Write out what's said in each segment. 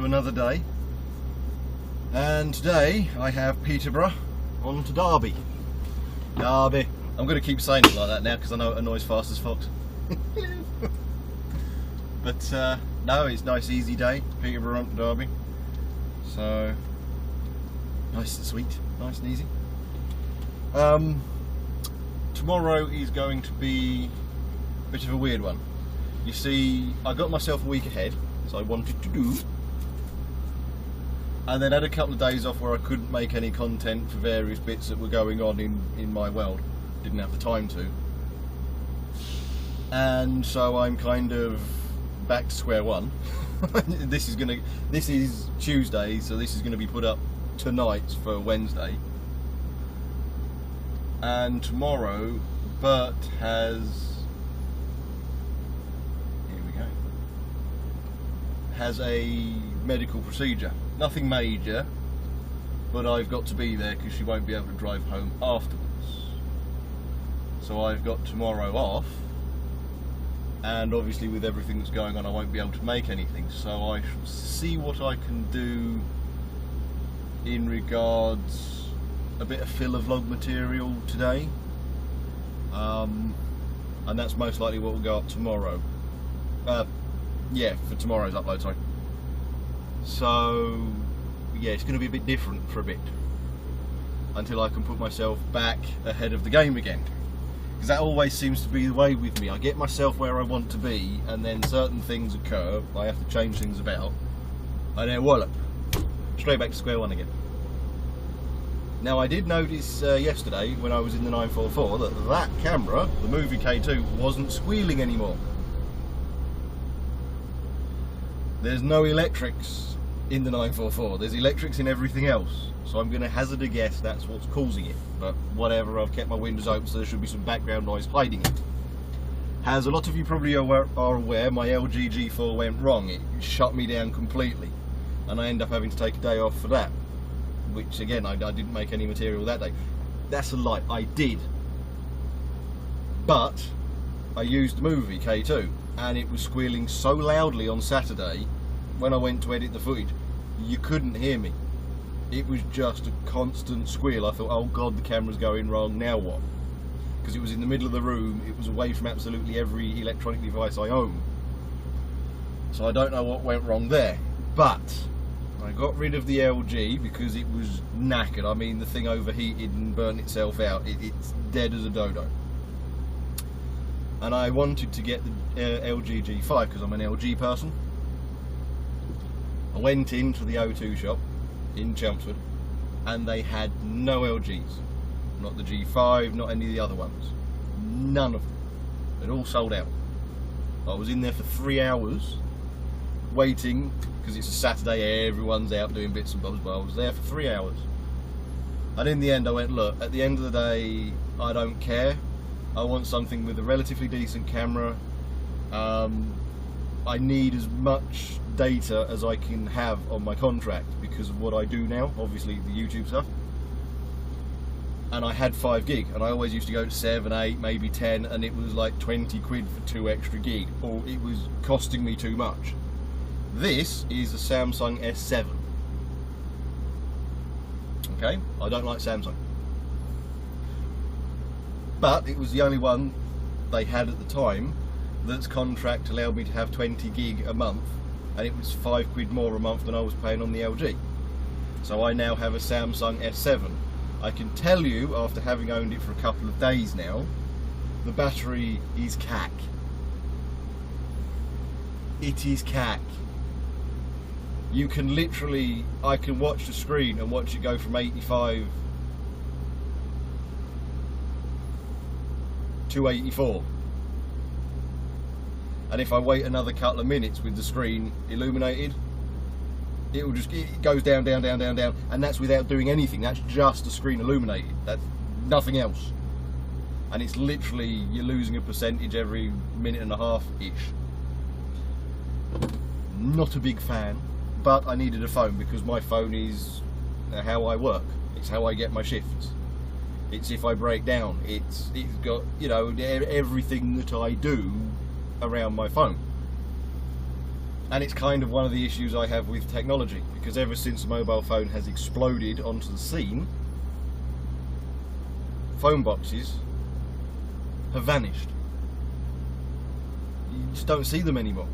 to another day, and today I have Peterborough on to Derby. Derby. I'm going to keep saying it like that now because I know it annoys fast as fox. But no, it's a nice easy day, Peterborough on to Derby. So, nice and sweet, nice and easy. Tomorrow is going to be a bit of a weird one. You see, I got myself a week ahead, as I wanted to do, and then had a couple of days off where I couldn't make any content for various bits that were going on in my world. Didn't have the time to. And so I'm kind of back to square one. This is Tuesday, so this is going to be put up tonight for Wednesday. And tomorrow, Bert has... has a medical procedure. Nothing major, but I've got to be there because she won't be able to drive home afterwards. So I've got tomorrow off, and obviously with everything that's going on I won't be able to make anything, so I shall see what I can do in regards a bit of filler vlog material today, and that's most likely what will go up tomorrow. Yeah, for tomorrow's upload, sorry. So, yeah, it's going to be a bit different for a bit until I can put myself back ahead of the game again. Because that always seems to be the way with me. I get myself where I want to be, and then certain things occur, I have to change things about, and then wallop, straight back to square one again. Now, I did notice yesterday when I was in the 944 that camera, the movie K2, wasn't squealing anymore. There's no electrics in the 944, there's electrics in everything else. So I'm going to hazard a guess that's what's causing it. But whatever, I've kept my windows open so there should be some background noise hiding it. As a lot of you probably are aware, my LG G4 went wrong. It shut me down completely. And I ended up having to take a day off for that. Which again, I didn't make any material that day. That's a lie, I did. But I used the movie K2. And it was squealing so loudly on Saturday when I went to edit the footage, you couldn't hear me. It was just a constant squeal. I thought, oh god, the camera's going wrong, now what? Because it was in the middle of the room, it was away from absolutely every electronic device I own. So I don't know what went wrong there, but I got rid of the LG because it was knackered. I mean, the thing overheated and burnt itself out. It's dead as a dodo. And I wanted to get the LG G5 because I'm an LG person. I went into the O.T.R shop in Chelmsford and they had no LGs. Not the G5, not any of the other ones. None of them. They'd all sold out. I was in there for 3 hours waiting because it's a Saturday, everyone's out doing bits and bobs, but I was there for 3 hours. And in the end I went, look, at the end of the day, I don't care. I want something with a relatively decent camera. I need as much data as I can have on my contract because of what I do now, obviously the YouTube stuff. And I had 5 gig, and I always used to go to 7, 8, maybe 10, and it was like 20 quid for 2 extra gig, or it was costing me too much. This is a Samsung S7. Okay, I don't like Samsung. But it was the only one they had at the time that's contract allowed me to have 20 gig a month, and it was 5 quid more a month than I was paying on the LG. So I now have a Samsung S7. I can tell you, after having owned it for a couple of days now, the battery is cack. It is cack. You can literally, I can watch the screen and watch it go from 85 to 84, and if I wait another couple of minutes with the screen illuminated, it will just, it goes down, down, down, down, down, and that's without doing anything. That's just the screen illuminated, that's nothing else, and it's literally, you're losing a percentage every minute and a half ish. Not a big fan, but I needed a phone because my phone is how I work, it's how I get my shifts. It's if I break down, it's got, you know, everything that I do around my phone. And it's kind of one of the issues I have with technology, because ever since the mobile phone has exploded onto the scene, phone boxes have vanished. You just don't see them anymore.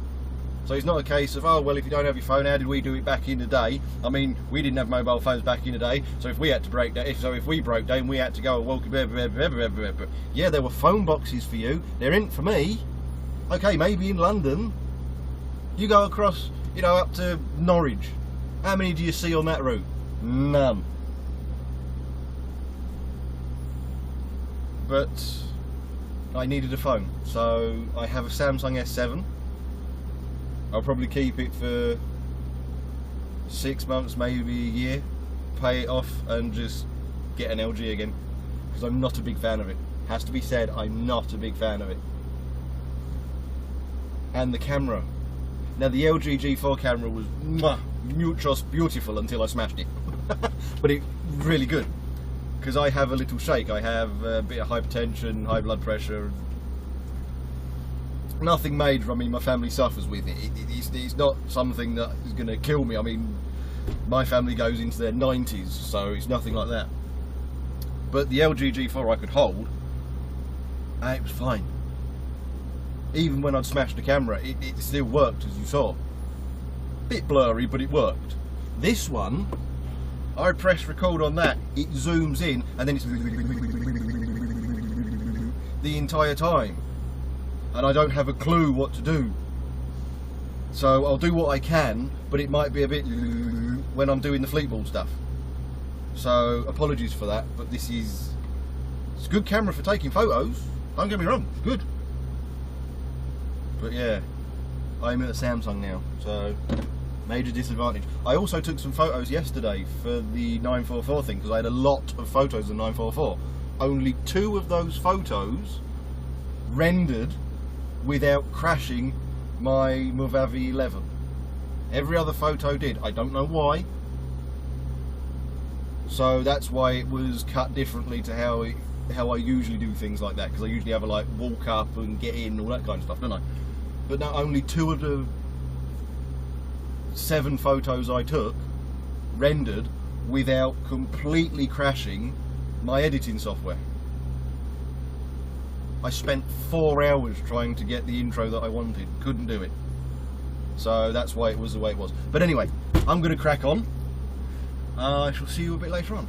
So it's not a case of, oh well, if you don't have your phone, how did we do it back in the day? I mean, we didn't have mobile phones back in the day, so if we had to break down, if we broke down, we had to go and walk. Yeah, there were phone boxes for you. There ain't for me. Okay, maybe in London. You go across, you know, up to Norwich. How many do you see on that route? None. But I needed a phone, so I have a Samsung S7. I'll probably keep it for 6 months, maybe a year, pay it off and just get an LG again, because I'm not a big fan of it. Has to be said, I'm not a big fan of it. And the camera. Now the LG G4 camera was just beautiful until I smashed it. But it's really good, because I have a little shake. I have a bit of hypertension, high blood pressure. Nothing major. I mean, my family suffers with it. It's not something that is going to kill me. I mean, my family goes into their 90s, so it's nothing like that. But the LG G4 I could hold, and it was fine. Even when I'd smashed the camera, it still worked, as you saw. Bit blurry, but it worked. This one, I press record on that, it zooms in, and then it's the entire time. And I don't have a clue what to do. So I'll do what I can, but it might be a bit when I'm doing the fleetball stuff. So apologies for that, but it's a good camera for taking photos, don't get me wrong, it's good. But yeah, I'm at a Samsung now, so major disadvantage. I also took some photos yesterday for the 944 thing, because I had a lot of photos of 944. Only 2 of those photos rendered without crashing my Movavi 11. Every other photo did. I don't know why. So that's why it was cut differently to how I usually do things like that, because I usually have a like walk up and get in and all that kind of stuff, don't I? But now only 2 of the 7 photos I took rendered without completely crashing my editing software. I spent 4 hours trying to get the intro that I wanted, couldn't do it. So that's why it was the way it was. But anyway, I'm going to crack on. I shall see you a bit later on.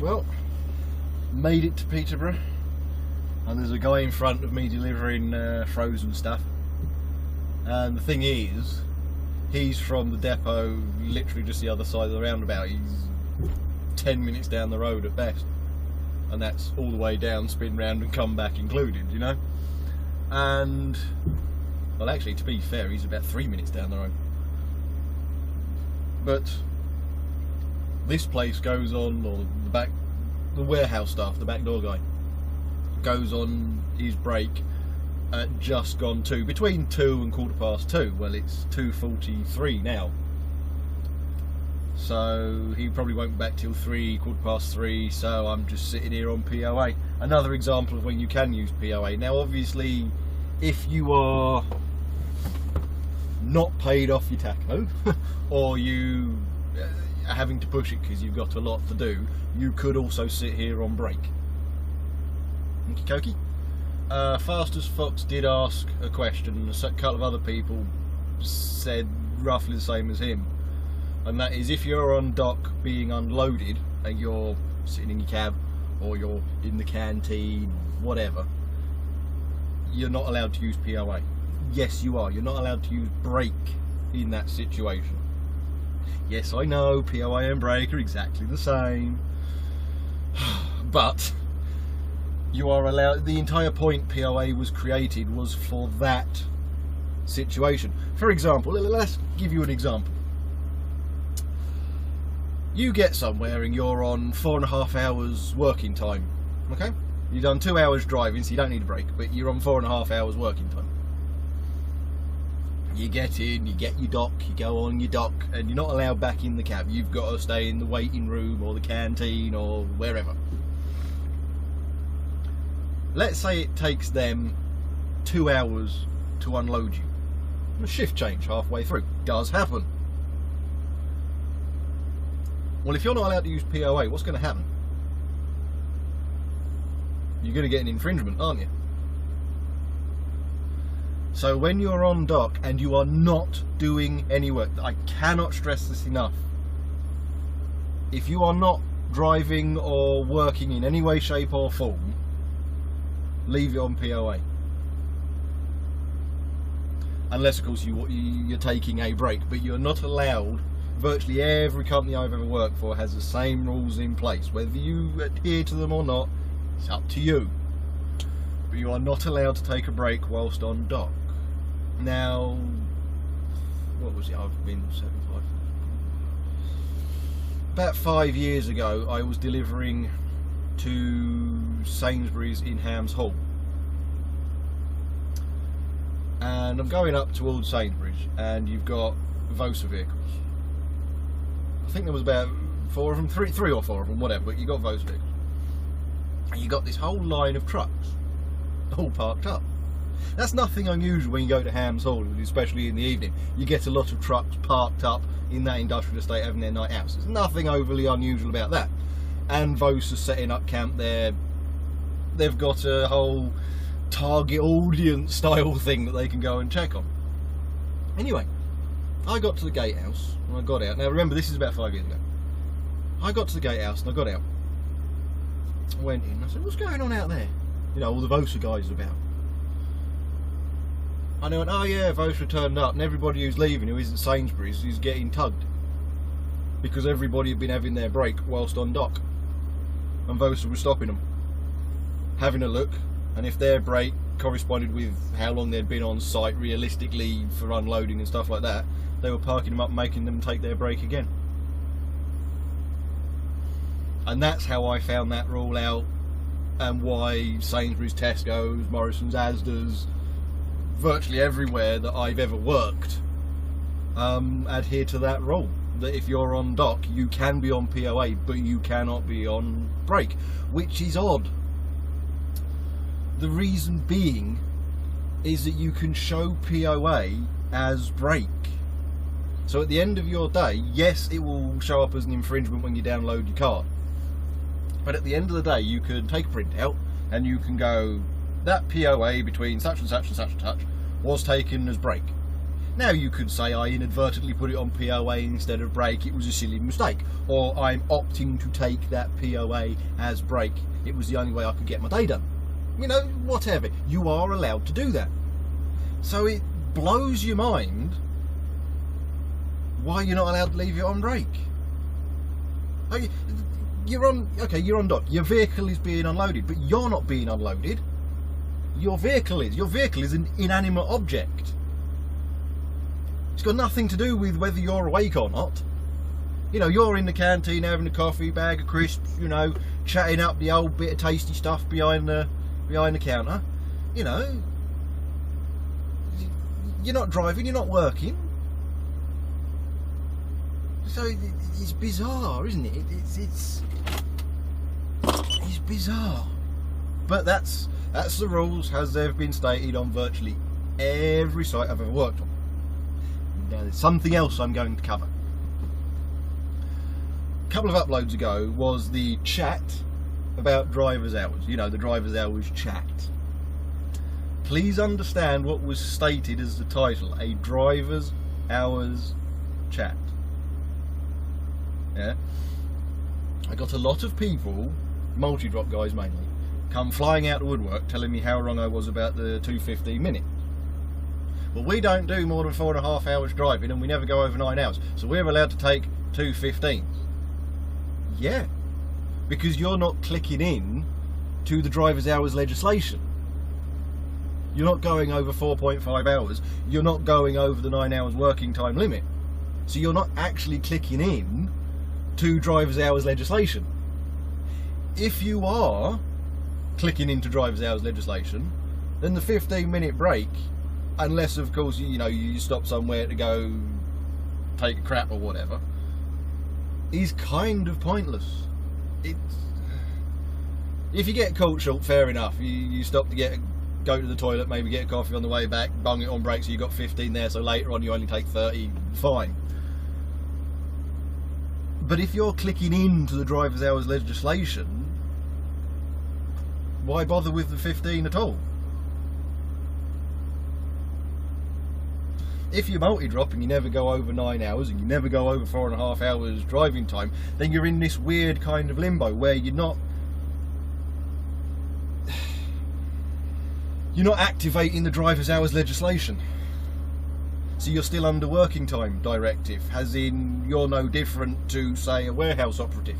Well, made it to Peterborough, and there's a guy in front of me delivering frozen stuff. And the thing is, he's from the depot literally just the other side of the roundabout. He's 10 minutes down the road at best, and that's all the way down, spin round and come back included, you know. And well, actually, to be fair, he's about 3 minutes down the road. But this place goes on, or the warehouse staff, the back door guy, goes on his break at just gone between 2 and 2:15. Well, it's 2:43 now, so he probably won't be back till 3:15. So I'm just sitting here on POA. Another example of when you can use POA. Now, obviously, if you are not paid off your taco, or you are having to push it because you've got a lot to do, you could also sit here on break. Okie dokie. Fast as Fox did ask a question, and a couple of other people said roughly the same as him, and that is, if you're on dock being unloaded and you're sitting in your cab or you're in the canteen, whatever, you're not allowed to use POA. Yes, you are. You're not allowed to use brake in that situation. Yes, I know POA and brake are exactly the same, but you are allowed. The entire point POA was created was for that situation. For example, let's give you an example. You get somewhere and you're on 4.5 hours working time, okay? You've done 2 hours driving, so you don't need a break, but you're on 4.5 hours working time. You get in, you get your dock, you go on your dock, and you're not allowed back in the cab. You've got to stay in the waiting room or the canteen or wherever. Let's say it takes them 2 hours to unload you. A shift change halfway through. Does happen. Well, if you're not allowed to use POA, what's going to happen? You're going to get an infringement, aren't you? So when you're on dock and you are not doing any work, I cannot stress this enough, if you are not driving or working in any way, shape or form, leave it on POA. Unless, of course, you're taking a break, but you're not allowed. Virtually every company I've ever worked for has the same rules in place. Whether you adhere to them or not, it's up to you. But you are not allowed to take a break whilst on dock. Now, what was it? I've been 75. About 5 years ago, I was delivering to Sainsbury's in Hams Hall, and I'm going up towards Sainsbury's, and you've got Vosa vehicles. I think there was about 4 of them, three or 4 of them, whatever. But you got Vosa vehicles, and you got this whole line of trucks, all parked up. That's nothing unusual when you go to Hams Hall, especially in the evening. You get a lot of trucks parked up in that industrial estate having their night out. So there's nothing overly unusual about that. And Vosa's setting up camp there. They've got a whole target audience style thing that they can go and check on. Anyway, I got to the gatehouse and I got out. Now remember, this is about 5 years ago. I got to the gatehouse and I got out. I went in and I said, what's going on out there? You know, all the Vosa guys are about. And they went, oh yeah, Vosa turned up, and everybody who's leaving who isn't Sainsbury's is getting tugged. Because everybody had been having their break whilst on dock. And Vosa was stopping them. Having a look, and if their break corresponded with how long they'd been on site realistically for unloading and stuff like that, they were parking them up and making them take their break again. And that's how I found that rule out, and why Sainsbury's, Tesco's, Morrison's, Asda's, virtually everywhere that I've ever worked adhere to that rule, that if you're on dock you can be on POA but you cannot be on break, which is odd. The reason being is that you can show POA as break. So at the end of your day, yes, it will show up as an infringement when you download your card, but at the end of the day you can take a print out and you can go, that POA between such and such and such and such was taken as break. Now you could say I inadvertently put it on POA instead of brake, it was a silly mistake. Or I'm opting to take that POA as brake, it was the only way I could get my day done. You know, whatever. You are allowed to do that. So it blows your mind why you're not allowed to leave it on brake. Like, you're on dock. Your vehicle is being unloaded, but you're not being unloaded. Your vehicle is. Your vehicle is an inanimate object. It's got nothing to do with whether you're awake or not. You know, you're in the canteen having a coffee, bag of crisps, you know, chatting up the old bit of tasty stuff behind the counter. You know, you're not driving, you're not working. So it's bizarre, isn't it? It's bizarre. But that's the rules as they've been stated on virtually every site I've ever worked on. Now there's something else I'm going to cover. A couple of uploads ago was the chat about driver's hours. You know, the driver's hours chat. Please understand what was stated as the title, a driver's hours chat. Yeah, I got a lot of people, multi-drop guys mainly, come flying out the woodwork telling me how wrong I was about the 2:15 minutes. Well, we don't do more than 4.5 hours driving, and we never go over 9 hours, so we're allowed to take 2:15s. Yeah, because you're not clicking in to the driver's hours legislation. You're not going over 4.5 hours. You're not going over the 9 hours working time limit. So you're not actually clicking in to driver's hours legislation. If you are clicking into driver's hours legislation, then the 15-minute break, unless of course you stop somewhere to go take a crap or whatever, is kind of pointless. If you get caught short, fair enough. You stop to go to the toilet, maybe get a coffee on the way back, bung it on brake, so you got 15 there, so later on you only take 30, fine. But if you're clicking into the driver's hours legislation, why bother with the 15 at all? If you're multi-drop and you never go over 9 hours and you never go over 4.5 hours driving time, then you're in this weird kind of limbo where you're not activating the driver's hours legislation. So you're still under working time directive, as in you're no different to, say, a warehouse operative.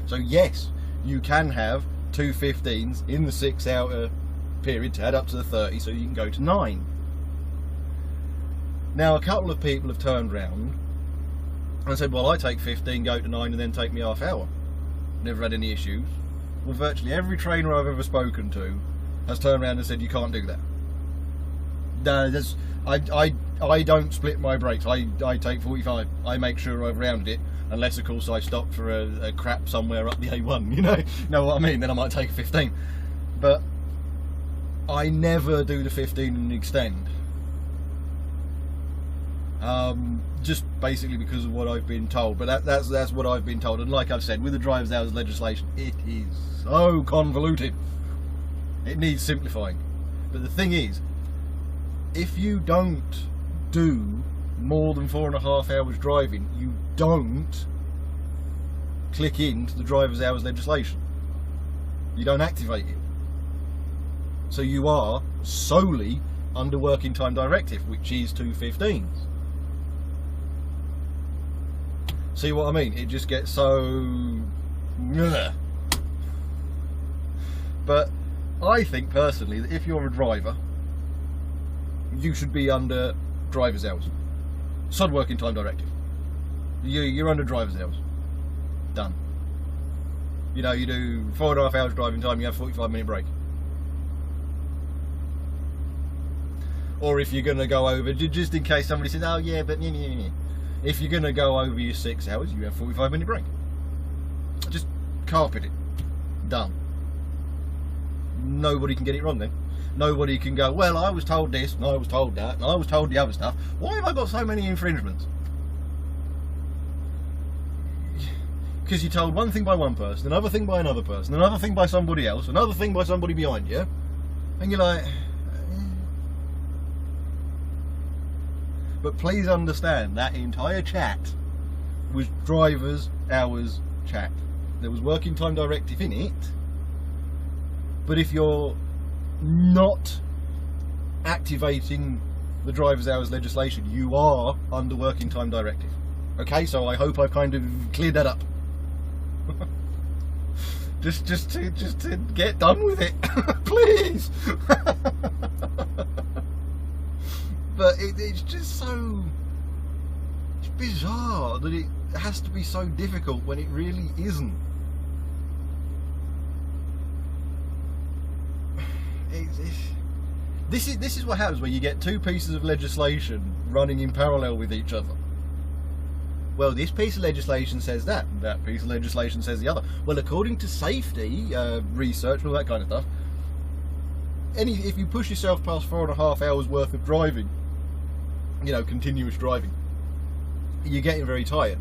So yes, you can have 2:15s in the 6 hour period to add up to the 30, so you can go to 9. Now a couple of people have turned round and said, well, I take 15, go to 9 and then take me half hour. Never had any issues. Well, virtually every trainer I've ever spoken to has turned around and said you can't do that. No, I don't split my brakes. I take 45. I make sure I've rounded it, unless of course I stop for a crap somewhere up the A1. You know what I mean? Then I might take a 15. But I never do the 15 and extend. Just basically because of what I've been told. But that's what I've been told. And like I've said, with the driver's hours legislation, it is so convoluted. It needs simplifying. But the thing is, if you don't do more than 4.5 hours driving, you don't click into the driver's hours legislation. You don't activate it. So you are solely under working time directive, which is 2:15s. See what I mean? It just gets so... But I think personally that if you're a driver, you should be under driver's hours. Sod working time directive. You're under driver's hours. Done. You know, you do 4.5 hours driving time, you have 45-minute break. Or if you're going to go over, just in case somebody says, oh yeah, but if you're going to go over your 6 hours, you have 45-minute break. Just carpet it. Done. Nobody can get it wrong then. Nobody can go, well, I was told this, and I was told that, and I was told the other stuff. Why have I got so many infringements? Because you're told one thing by one person, another thing by another person, another thing by somebody else, another thing by somebody behind you, and you're like... But please understand, that entire chat was drivers' hours chat. There was working time directive in it, but if you're not activating the drivers' hours legislation, you are under working time directive. Okay, so I hope I've kind of cleared that up. just to get done with it, please. But it's just so, it's bizarre that it has to be so difficult when it really isn't. This is what happens when you get two pieces of legislation running in parallel with each other. Well, this piece of legislation says that, and that piece of legislation says the other. Well, according to safety research, all that kind of stuff, if you push yourself past 4.5 hours worth of driving, you know, continuous driving, you're getting very tired.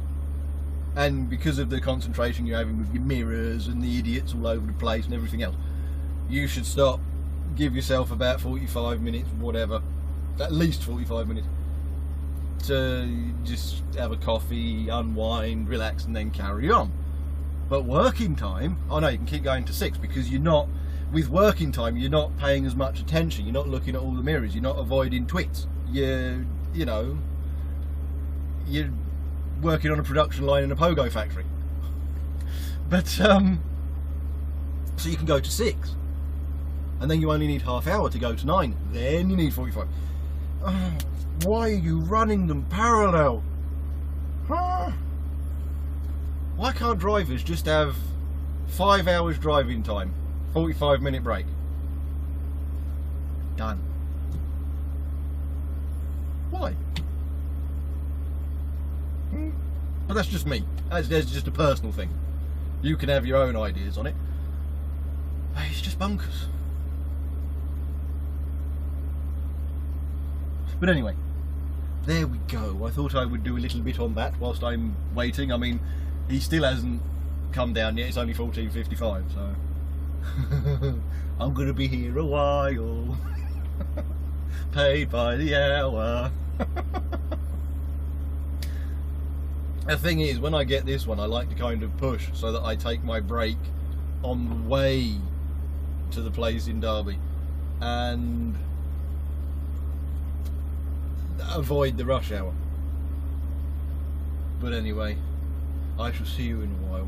And because of the concentration you're having with your mirrors and the idiots all over the place and everything else, you should stop, give yourself about 45 minutes, whatever, at least 45 minutes, to just have a coffee, unwind, relax, and then carry on. But working time, oh no, you can keep going to 6, because you're not, with working time, you're not paying as much attention, you're not looking at all the mirrors, you're not avoiding twits, you're working on a production line in a pogo factory. But so you can go to 6, and then you only need half hour to go to 9, then you need 45. Why are you running them parallel? Why can't drivers just have 5 hours driving time, 45-minute break? Done. Why? But that's just me. That's just a personal thing. You can have your own ideas on it. It's just bonkers. But anyway, there we go. I thought I would do a little bit on that whilst I'm waiting. I mean, he still hasn't come down yet. It's only 14:55, so I'm going to be here a while. Paid by the hour. The thing is, when I get this one, I like to kind of push so that I take my break on the way to the place in Derby and avoid the rush hour. But anyway, I shall see you in a while.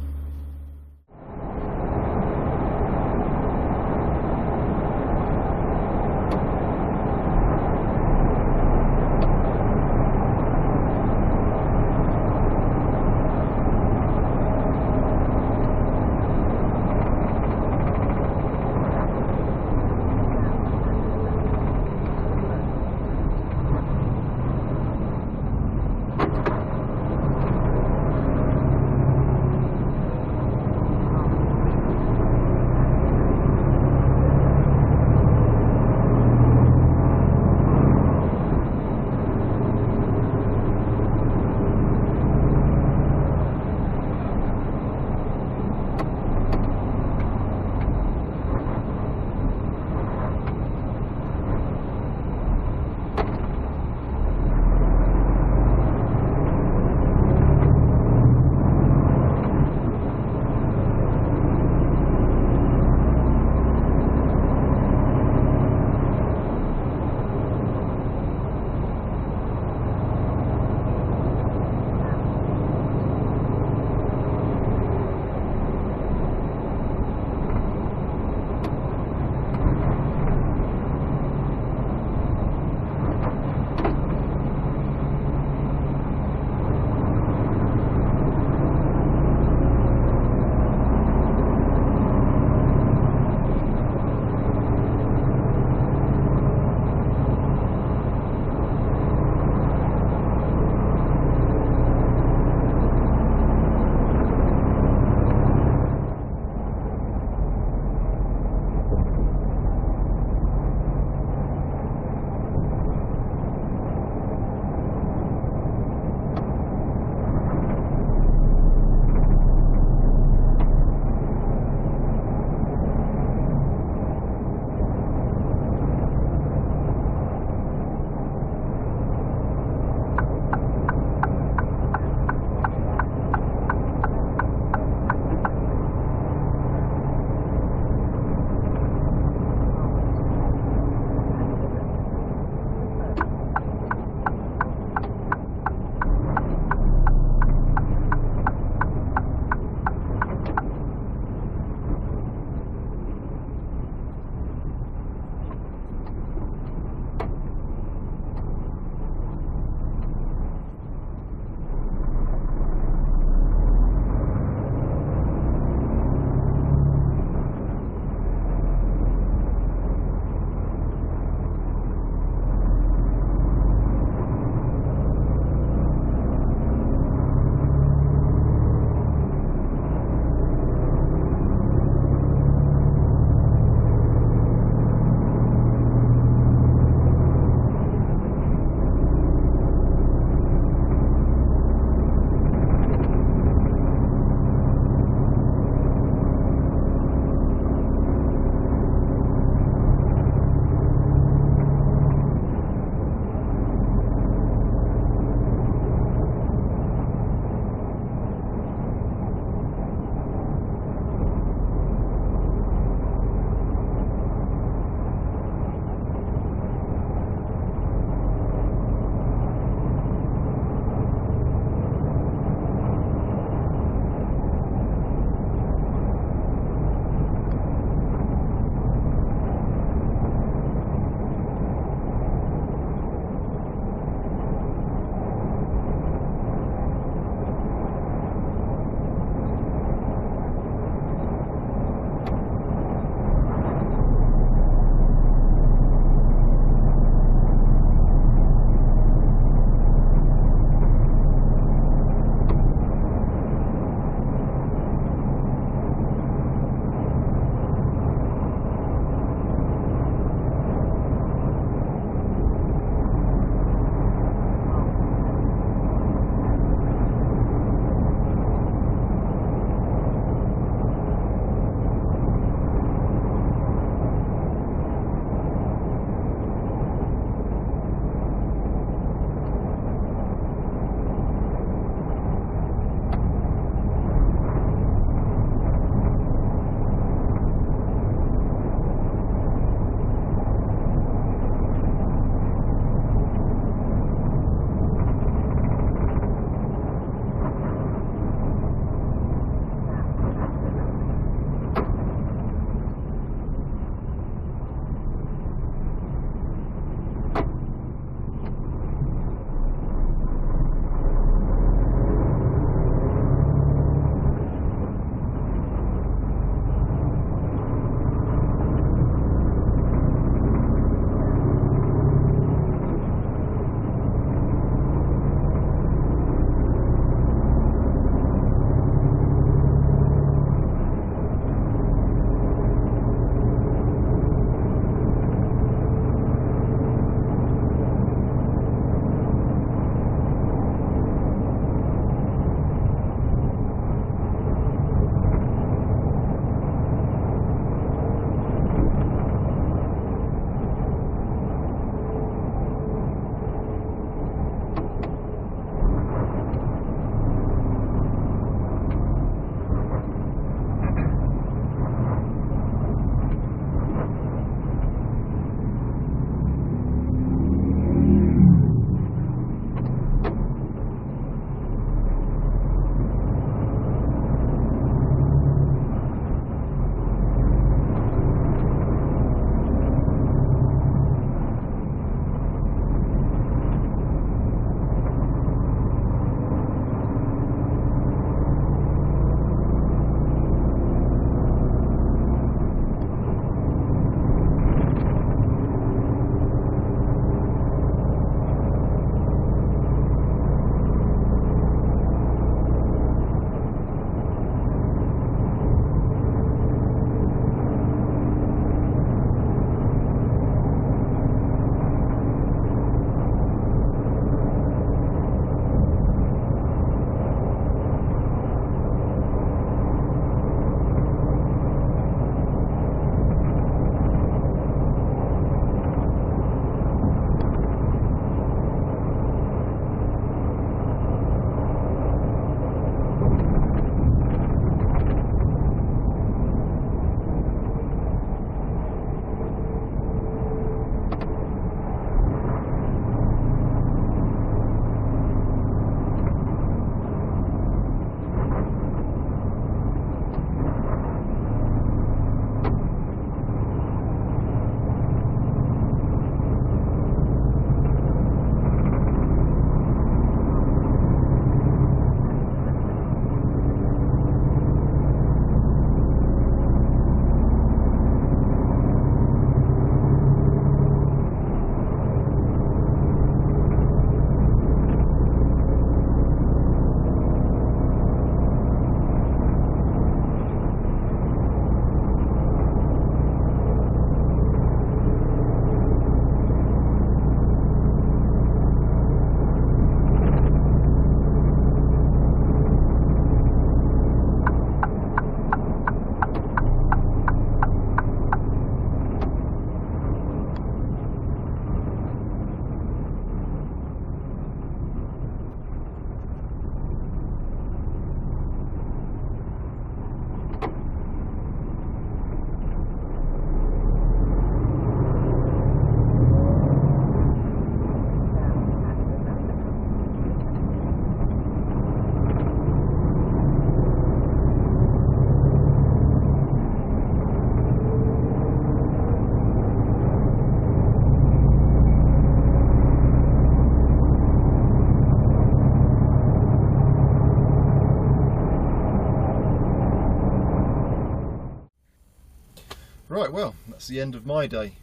Right, well, that's the end of my day.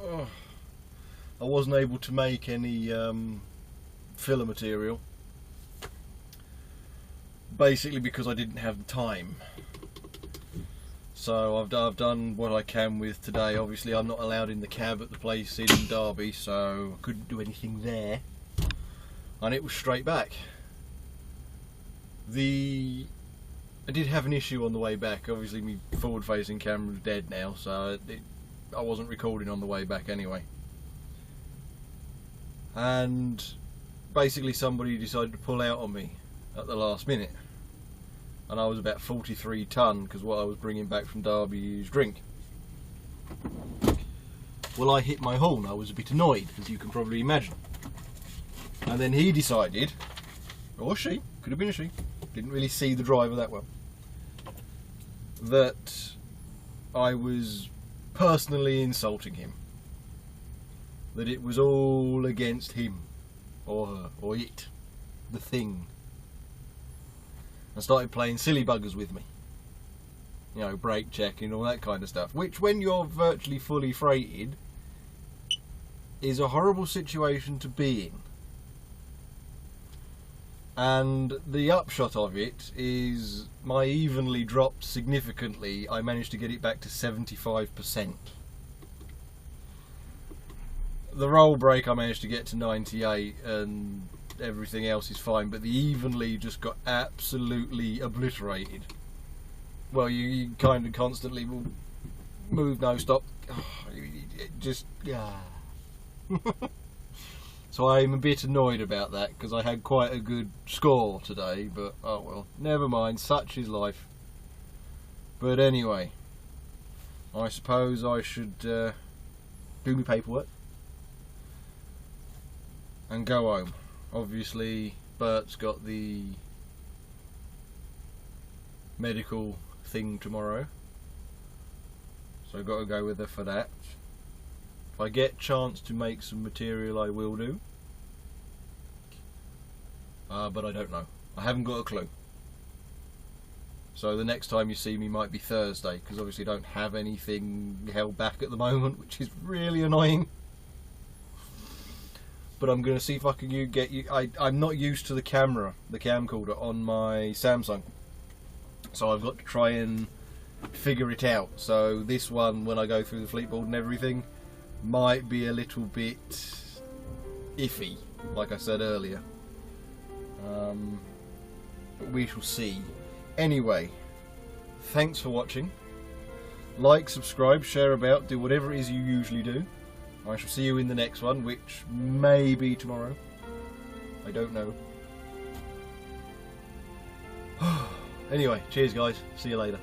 Oh, I wasn't able to make any filler material, basically because I didn't have the time. So I've done what I can with today. Obviously I'm not allowed in the cab at the place in Derby, so I couldn't do anything there. And it was straight back. I did have an issue on the way back. Obviously my forward facing camera is dead now, so I wasn't recording on the way back anyway. And basically somebody decided to pull out on me at the last minute. And I was about 43 tonne because what I was bringing back from Derby is drink. Well, I hit my horn. I was a bit annoyed, as you can probably imagine. And then he decided, or she, could have been a she, didn't really see the driver that well, that I was personally insulting him. That it was all against him, or her, or it, the thing. And started playing silly buggers with me. You know, brake checking, all that kind of stuff. Which, when you're virtually fully freighted, is a horrible situation to be in. And the upshot of it is my evenly dropped significantly. I managed to get it back to 75%. The roll brake I managed to get to 98 and everything else is fine, but the evenly just got absolutely obliterated. Well, you kind of constantly will move, no stop. It just, yeah. So I'm a bit annoyed about that because I had quite a good score today, but oh well, never mind, such is life. But anyway, I suppose I should do my paperwork and go home. Obviously Bert's got the medical thing tomorrow, so I've got to go with her for that. If I get a chance to make some material I will do, but I don't know. I haven't got a clue. So the next time you see me might be Thursday, because obviously I don't have anything held back at the moment, which is really annoying. But I'm going to see if I can get you. I'm not used to the camera, the camcorder on my Samsung, so I've got to try and figure it out. So this one, when I go through the fleet board and everything, might be a little bit iffy, like I said earlier. But we shall see. Anyway, thanks for watching. Like, subscribe, share about, do whatever it is you usually do. I shall see you in the next one, which may be tomorrow. I don't know. Anyway, cheers guys. See you later.